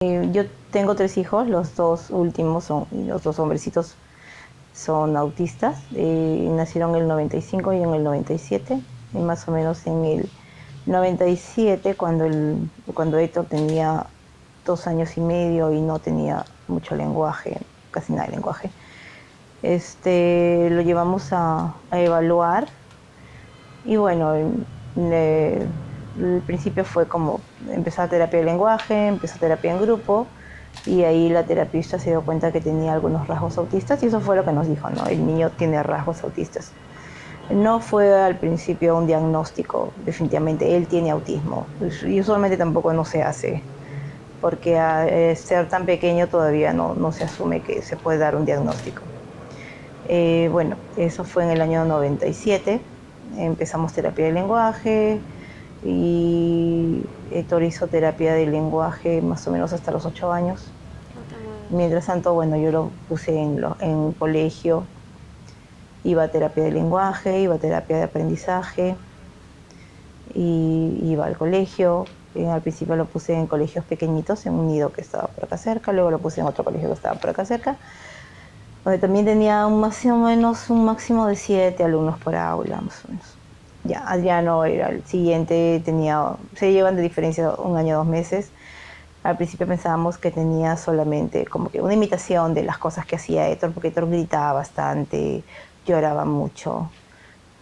Yo tengo tres hijos, los dos últimos son, los dos hombrecitos son autistas, nacieron en el 95 y en el 97, y más o menos en el 97 cuando Héctor tenía 2 años y medio y no tenía mucho lenguaje, casi nada de lenguaje, lo llevamos a evaluar y bueno, el principio fue como empezar terapia de lenguaje, empezó terapia en grupo y ahí la terapista se dio cuenta que tenía algunos rasgos autistas y eso fue lo que nos dijo, ¿no? El niño tiene rasgos autistas. No fue al principio un diagnóstico, definitivamente, él tiene autismo y usualmente tampoco no se hace porque a ser tan pequeño todavía no se asume que se puede dar un diagnóstico. Bueno, eso fue en el año 97, empezamos terapia de lenguaje y Héctor hizo terapia de lenguaje más o menos hasta los 8 años. Mientras tanto, bueno, yo lo puse en colegio, iba a terapia de lenguaje, iba a terapia de aprendizaje, y iba al colegio. Al principio lo puse en colegios pequeñitos, en un nido que estaba por acá cerca, luego lo puse en otro colegio que estaba por acá cerca, donde también tenía más o menos un máximo de 7 alumnos por aula, más o menos. Ya, Adriano era el siguiente, se llevan de diferencia 1 año, 2 meses. Al principio pensábamos que tenía solamente como que una imitación de las cosas que hacía Héctor, porque Héctor gritaba bastante, lloraba mucho.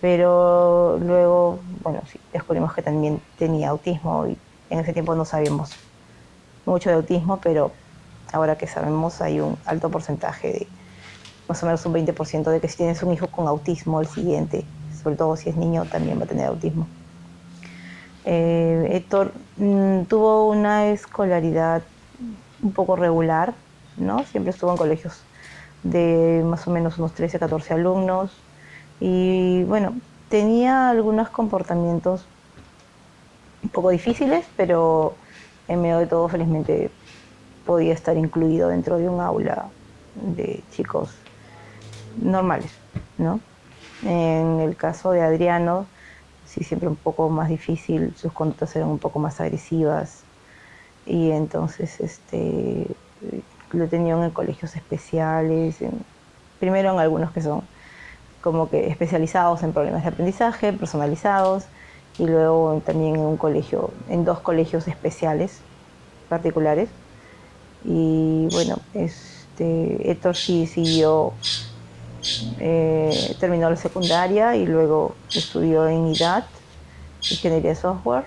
Pero luego, bueno, sí, descubrimos que también tenía autismo y en ese tiempo no sabíamos mucho de autismo, pero ahora que sabemos hay un alto porcentaje de más o menos un 20% de que si tienes un hijo con autismo, el siguiente, sobre todo si es niño, también va a tener autismo. Héctor tuvo una escolaridad un poco regular, ¿no? Siempre estuvo en colegios de más o menos unos 13, 14 alumnos y bueno, tenía algunos comportamientos un poco difíciles, pero en medio de todo felizmente podía estar incluido dentro de un aula de chicos normales, ¿no? En el caso de Adriano, sí, siempre un poco más difícil, sus conductas eran un poco más agresivas y entonces lo tenían en colegios especiales, primero en algunos que son como que especializados en problemas de aprendizaje, personalizados, y luego también en 2 colegios especiales, particulares. Y bueno, Héctor sí siguió, terminó la secundaria y luego estudió en IDAT, Ingeniería de Software.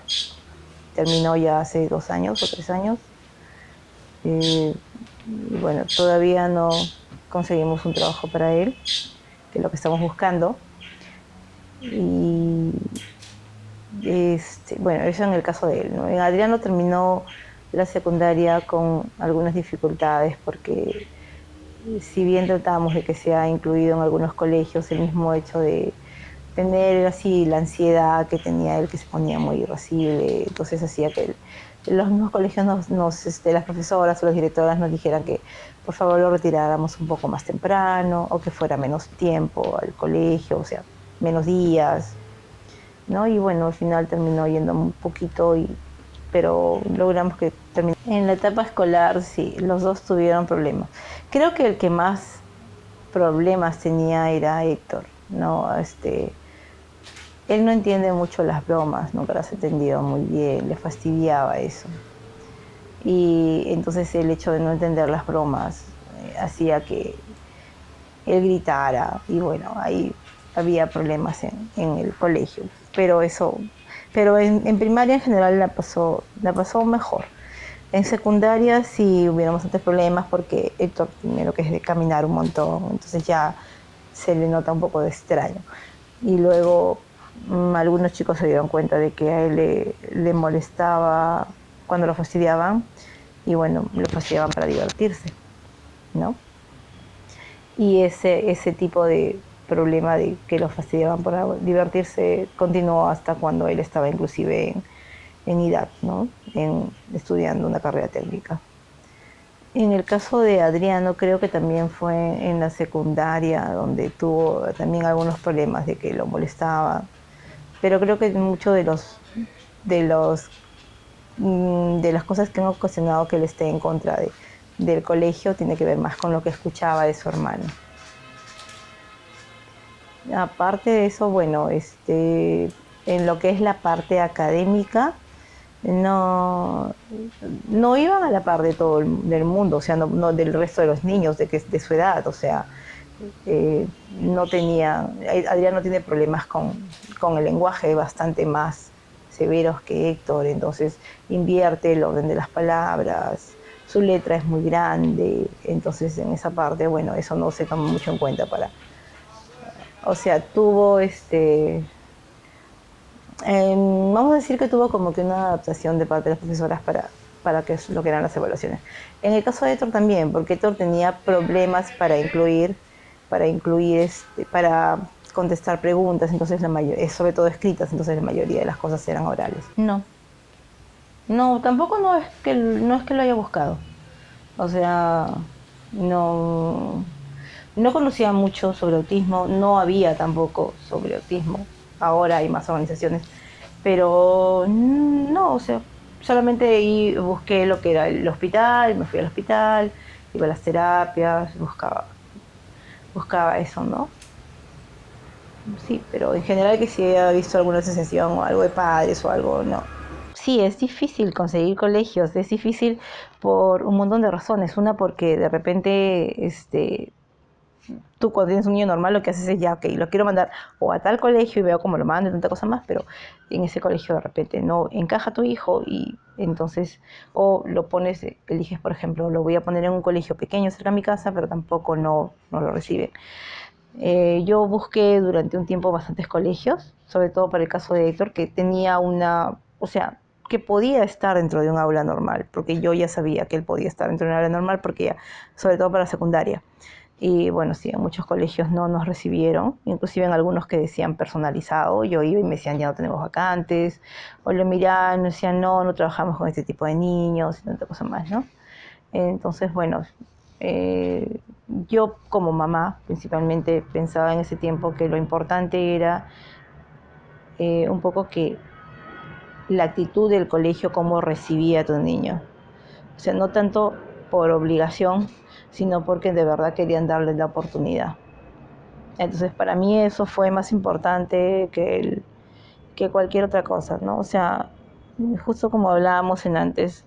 Terminó ya hace 2 años o 3 años. Y bueno, todavía no conseguimos un trabajo para él, que es lo que estamos buscando. Y bueno, eso en el caso de él, ¿no? En Adriano terminó la secundaria con algunas dificultades porque si bien tratábamos de que sea incluido en algunos colegios, el mismo hecho de tener así la ansiedad que tenía él, que se ponía muy irascible, entonces hacía que los mismos colegios las profesoras o las directoras nos dijeran que por favor lo retiráramos un poco más temprano o que fuera menos tiempo al colegio, o sea, menos días, ¿no? Y bueno, al final terminó yendo un poquito, pero logramos que terminara. En la etapa escolar, sí, los dos tuvieron problemas. Creo que el que más problemas tenía era Héctor, ¿no? Él no entiende mucho las bromas, nunca las entendió muy bien, le fastidiaba eso. Y entonces el hecho de no entender las bromas hacía que él gritara y bueno, ahí había problemas en el colegio. Pero en primaria en general la pasó mejor. En secundaria sí hubieron bastantes problemas porque Héctor primero que es de caminar un montón, entonces ya se le nota un poco de extraño. Y luego algunos chicos se dieron cuenta de que a él le molestaba cuando lo fastidiaban y bueno, lo fastidiaban para divertirse, ¿no? Y ese tipo de problema de que lo fastidiaban para divertirse continuó hasta cuando él estaba inclusive en IDAC, ¿no? Estudiando una carrera técnica. En el caso de Adriano, creo que también fue en la secundaria donde tuvo también algunos problemas de que lo molestaba, pero creo que muchos de los de las cosas que han ocasionado que él esté en contra del colegio tiene que ver más con lo que escuchaba de su hermano. Aparte de eso, bueno, en lo que es la parte académica, no, no iban a la par de todo del mundo, o sea, no del resto de los niños de su edad, o sea, no tenía, Adrián no tiene problemas con el lenguaje bastante más severos que Héctor, entonces invierte el orden de las palabras, su letra es muy grande, entonces en esa parte, bueno, eso no se toma mucho en cuenta o sea, tuvo vamos a decir que tuvo como que una adaptación de parte de las profesoras para que es lo que eran las evaluaciones. En el caso de Héctor también, porque Héctor tenía problemas para contestar preguntas, entonces sobre todo escritas, entonces la mayoría de las cosas eran orales. No, no, tampoco no es que lo haya buscado. O sea, no, no conocía mucho sobre autismo, no había tampoco sobre autismo. Ahora hay más organizaciones, pero no, o sea, solamente ahí busqué lo que era el hospital, me fui al hospital, iba a las terapias, buscaba eso, ¿no? Sí, pero en general que si he visto alguna sensación o algo de padres o algo, no. Sí, es difícil conseguir colegios, es difícil por un montón de razones. Una porque de repente, tú cuando tienes un niño normal lo que haces es ya, ok, lo quiero mandar o a tal colegio y veo cómo lo mando y tanta cosa más, pero en ese colegio de repente no encaja tu hijo y entonces, o lo pones, eliges por ejemplo, lo voy a poner en un colegio pequeño cerca de mi casa, pero tampoco no lo reciben. Yo busqué durante un tiempo bastantes colegios, sobre todo para el caso de Héctor, que tenía o sea, que podía estar dentro de un aula normal, porque yo ya sabía que él podía estar dentro de un aula normal, porque ya, sobre todo para la secundaria. Y bueno, sí, en muchos colegios no nos recibieron, inclusive en algunos que decían personalizado, yo iba y me decían ya no tenemos vacantes, o lo miraban, decían no trabajamos con este tipo de niños y tanta cosa más, ¿no? Entonces, bueno, eh, yo como mamá principalmente pensaba en ese tiempo que lo importante era un poco que la actitud del colegio, cómo recibía a tu niño. O sea, no tanto por obligación, sino porque de verdad querían darle la oportunidad. Entonces, para mí eso fue más importante que cualquier otra cosa, ¿no? O sea, justo como hablábamos en antes,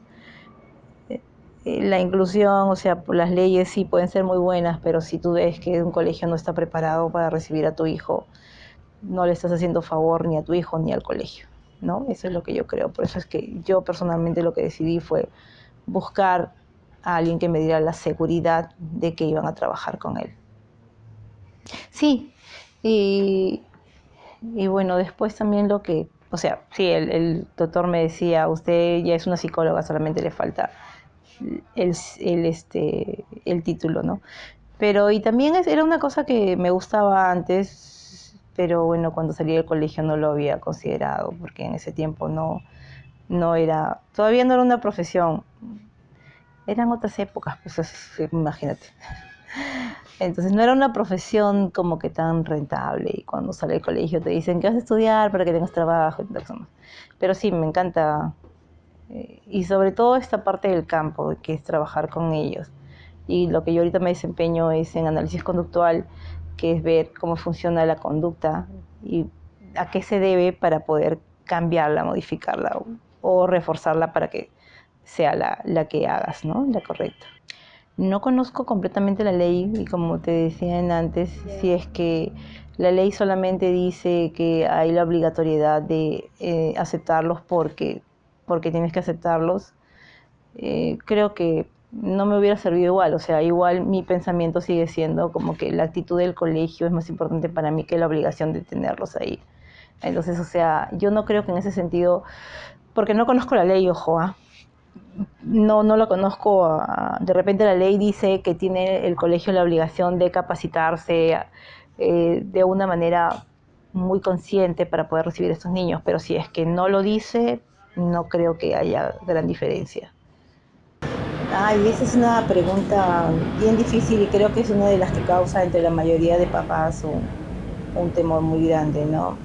la inclusión, o sea, las leyes sí pueden ser muy buenas, pero si tú ves que un colegio no está preparado para recibir a tu hijo, no le estás haciendo favor ni a tu hijo ni al colegio, ¿no? Eso es lo que yo creo. Por eso es que yo personalmente lo que decidí fue buscar a alguien que me diera la seguridad de que iban a trabajar con él. Sí, y, y bueno, después también o sea, sí, el doctor me decía, usted ya es una psicóloga, solamente le falta el título, ¿no? Pero y también era una cosa que me gustaba antes, pero bueno, cuando salí del colegio no lo había considerado, porque en ese tiempo no era, todavía no era una profesión, eran otras épocas, pues imagínate. Entonces no era una profesión como que tan rentable y cuando sale del colegio te dicen que vas a estudiar para que tengas trabajo y tal cosa. Pero sí, me encanta y sobre todo esta parte del campo, que es trabajar con ellos. Y lo que yo ahorita me desempeño es en análisis conductual, que es ver cómo funciona la conducta y a qué se debe para poder cambiarla, modificarla o reforzarla para que sea la que hagas, ¿no? La correcta. No conozco completamente la ley y como te decía antes, si es que la ley solamente dice que hay la obligatoriedad de aceptarlos porque tienes que aceptarlos, creo que no me hubiera servido igual, o sea, igual mi pensamiento sigue siendo como que la actitud del colegio es más importante para mí que la obligación de tenerlos ahí. Entonces, o sea, yo no creo que en ese sentido, porque no conozco la ley, ojo, no lo conozco, de repente la ley dice que tiene el colegio la obligación de capacitarse de una manera muy consciente para poder recibir a estos niños, pero si es que no lo dice, no creo que haya gran diferencia. Ay, esa es una pregunta bien difícil y creo que es una de las que causa entre la mayoría de papás un temor muy grande, ¿no?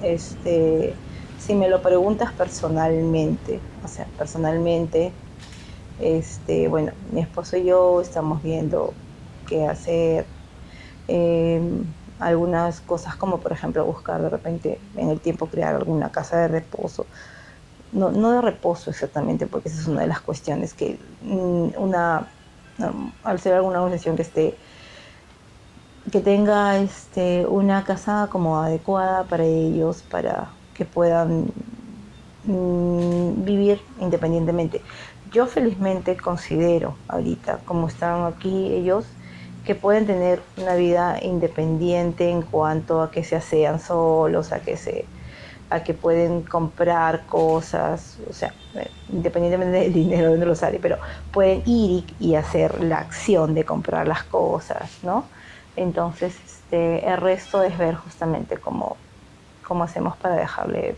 Si me lo preguntas personalmente, o sea, personalmente, bueno, mi esposo y yo estamos viendo qué hacer. Eh, Algunas cosas como por ejemplo buscar de repente en el tiempo crear alguna casa de reposo. No, no de reposo exactamente, porque esa es una de las cuestiones que al ser alguna organización que tenga una casa como adecuada para ellos, para que puedan vivir independientemente. Yo felizmente considero ahorita, como están aquí ellos, que pueden tener una vida independiente en cuanto a que se asean solos, a que pueden comprar cosas, o sea, independientemente del dinero de donde lo sale, pero pueden ir y hacer la acción de comprar las cosas, ¿no? Entonces, el resto es ver justamente cómo hacemos para dejarle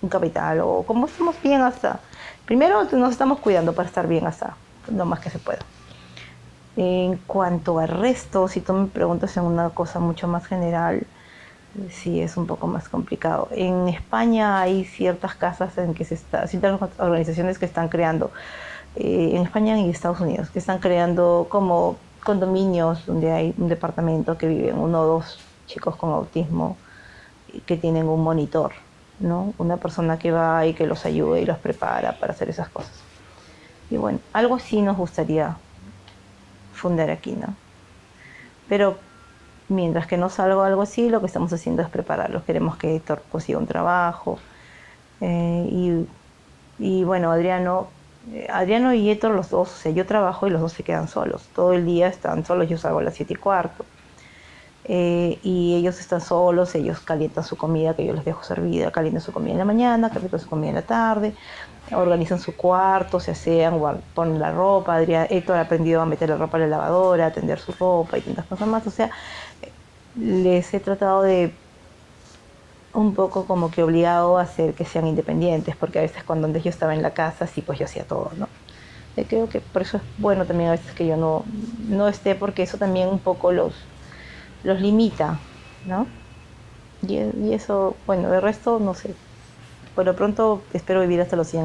un capital o cómo estamos bien hasta. Primero nos estamos cuidando para estar bien hasta lo más que se pueda. En cuanto al resto, si tú me preguntas en una cosa mucho más general, sí es un poco más complicado. En España hay ciertas casas en que ciertas organizaciones que están creando, en España y Estados Unidos, que están creando como condominios donde hay un departamento que viven uno o dos chicos con autismo que tienen un monitor, ¿no? Una persona que va y que los ayude y los prepara para hacer esas cosas. Y bueno, algo así nos gustaría fundar aquí, ¿no? Pero mientras que no salga algo así, lo que estamos haciendo es prepararlos. Queremos que Héctor consiga un trabajo. eh, y, y bueno, Adriano y Héctor, los dos, o sea, yo trabajo y los dos se quedan solos. Todo el día están solos, yo salgo a las 7:15. Y ellos están solos, ellos calientan su comida que yo les dejo servida, calientan su comida en la mañana, calientan su comida en la tarde, organizan su cuarto, se asean, ponen la ropa. Héctor ha aprendido a meter la ropa en la lavadora, a tender su ropa y tantas cosas más. O sea, les he tratado de un poco como que obligado a hacer que sean independientes, porque a veces cuando antes yo estaba en la casa, sí, pues yo hacía todo, ¿no? Creo que por eso es bueno también a veces que yo no esté, porque eso también un poco los limita, ¿no? Y eso, bueno, de resto, no sé. Por lo pronto espero vivir hasta los 100